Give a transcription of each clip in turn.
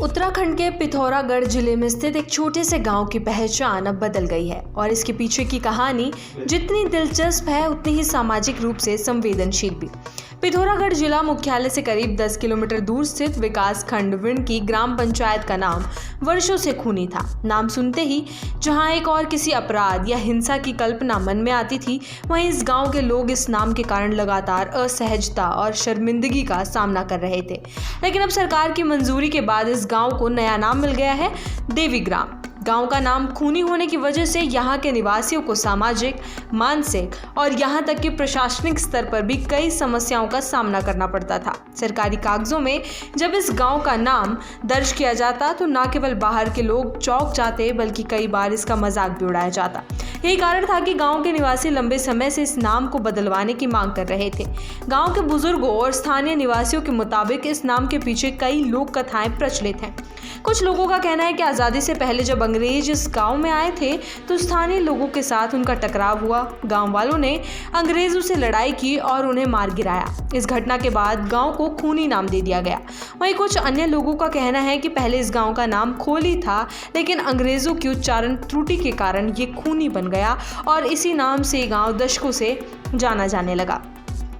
उत्तराखंड के पिथौरागढ़ जिले में स्थित एक छोटे से गांव की पहचान अब बदल गई है और इसके पीछे की कहानी जितनी दिलचस्प है उतनी ही सामाजिक रूप से संवेदनशील भी। पिथौरागढ़ जिला मुख्यालय से करीब 10 किलोमीटर दूर स्थित विकास खंड विंड की ग्राम पंचायत का नाम वर्षों से खूनी था। नाम सुनते ही जहां एक और किसी अपराध या हिंसा की कल्पना मन में आती थी, वहीं इस गांव के लोग इस नाम के कारण लगातार असहजता और शर्मिंदगी का सामना कर रहे थे। लेकिन अब सरकार की मंजूरी के बाद इस गांव को नया नाम मिल गया है, देवी ग्राम। गांव का नाम खूनी होने की वजह से यहाँ के निवासियों को सामाजिक, मानसिक और यहाँ तक कि प्रशासनिक स्तर पर भी कई समस्याओं का सामना करना पड़ता था। सरकारी कागजों में जब इस गांव का नाम दर्ज किया जाता तो न केवल बाहर के लोग चौंक जाते बल्कि कई बार इसका मजाक भी उड़ाया जाता। यही कारण था कि गांव के निवासी लंबे समय से इस नाम को बदलवाने की मांग कर रहे थे। गांव के बुजुर्गों और स्थानीय निवासियों के मुताबिक इस नाम के पीछे कई लोक कथाएं प्रचलित हैं। कुछ लोगों का कहना है कि आज़ादी से पहले जब अंग्रेज इस गांव में आए थे तो स्थानीय लोगों के साथ उनका टकराव हुआ। गांव वालों ने अंग्रेजों से लड़ाई की और उन्हें मार गिराया। इस घटना के बाद गांव को खूनी नाम दे दिया गया। वहीं कुछ अन्य लोगों का कहना है कि पहले इस गांव का नाम खोली था, लेकिन अंग्रेजों की उच्चारण त्रुटि के कारण ये खूनी बन गया और इसी नाम से गांव दशकों से जाना जाने लगा।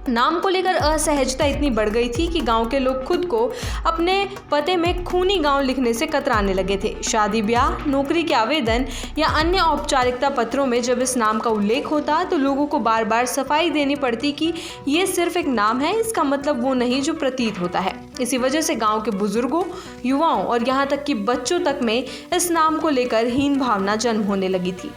नाम को लेकर असहजता इतनी बढ़ गई थी कि गांव के लोग खुद को अपने पते में खूनी गांव लिखने से कतराने लगे थे। शादी ब्याह, नौकरी के आवेदन या अन्य औपचारिकता पत्रों में जब इस नाम का उल्लेख होता तो लोगों को बार बार सफाई देनी पड़ती कि ये सिर्फ एक नाम है, इसका मतलब वो नहीं जो प्रतीत होता है। इसी वजह से गांव के बुजुर्गों, युवाओं और यहाँ तक कि बच्चों तक में इस नाम को लेकर हीन भावना जन्म होने लगी थी।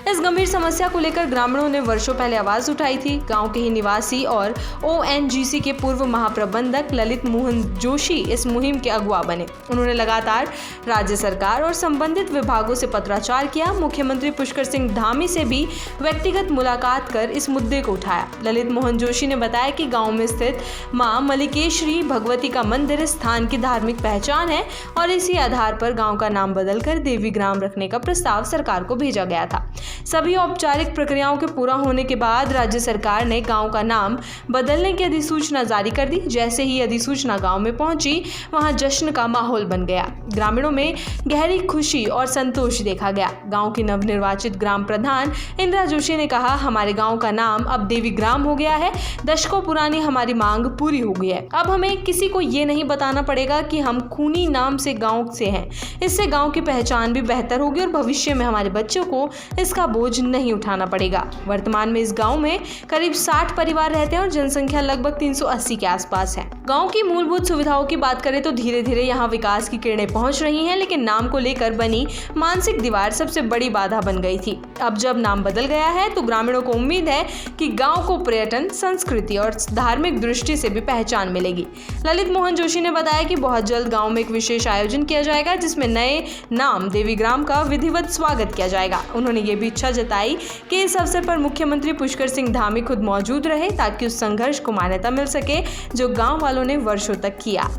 इस गंभीर समस्या को लेकर ग्रामीणों ने वर्षों पहले आवाज उठाई थी। गांव के ही निवासी और ONGC के पूर्व महाप्रबंधक ललित मोहन जोशी इस मुहिम के अगुवा बने। उन्होंने लगातार राज्य सरकार और संबंधित विभागों से पत्राचार किया। मुख्यमंत्री पुष्कर सिंह धामी से भी व्यक्तिगत मुलाकात कर इस मुद्दे को उठाया। ललित मोहन जोशी ने बताया कि गाँव में स्थित मां मलिकेश्वरी भगवती का मंदिर इस स्थान की धार्मिक पहचान है और इसी आधार पर गाँव का नाम बदलकर देवी ग्राम रखने का प्रस्ताव सरकार को भेजा गया था। सभी औपचारिक प्रक्रियाओं के पूरा होने के बाद राज्य सरकार ने गांव का नाम बदलने की अधिसूचना जारी कर दी। जैसे ही अधिसूचना गांव में पहुंची, वहां जश्न का माहौल बन गया। ग्रामीणों में गहरी खुशी और संतोष देखा गया। गांव की नवनिर्वाचित ग्राम प्रधान इंदिरा जोशी ने कहा, हमारे गांव का नाम अब देवी ग्राम हो गया है। दशकों पुरानी हमारी मांग पूरी हो गई है। अब हमें किसी को ये नहीं बताना पड़ेगा कि हम खूनी नाम से गाँव से हैं। इससे गाँव की पहचान भी बेहतर होगी और भविष्य में हमारे बच्चों को इसका बोझ नहीं उठाना पड़ेगा। वर्तमान में इस गांव में करीब 60 परिवार रहते हैं और जनसंख्या लगभग 380 के आसपास है। गांव की मूलभूत सुविधाओं की बात करें तो धीरे धीरे यहां विकास की किरणें पहुंच रही हैं, लेकिन नाम को लेकर बनी मानसिक दीवार सबसे बड़ी बाधा बन गई थी। अब जब नाम बदल गया है तो ग्रामीणों को उम्मीद है कि गाँव को पर्यटन, संस्कृति और धार्मिक दृष्टि से भी पहचान मिलेगी। ललित मोहन जोशी ने बताया कि बहुत जल्द गाँव में एक विशेष आयोजन किया जाएगा जिसमें नए नाम देवी ग्राम का विधिवत स्वागत किया जाएगा। उन्होंने ये भी इच्छा जताई कि इस अवसर पर मुख्यमंत्री पुष्कर सिंह धामी खुद मौजूद रहे ताकि उस संघर्ष को मान्यता मिल सके जो गांव वालों ने वर्षों तक किया।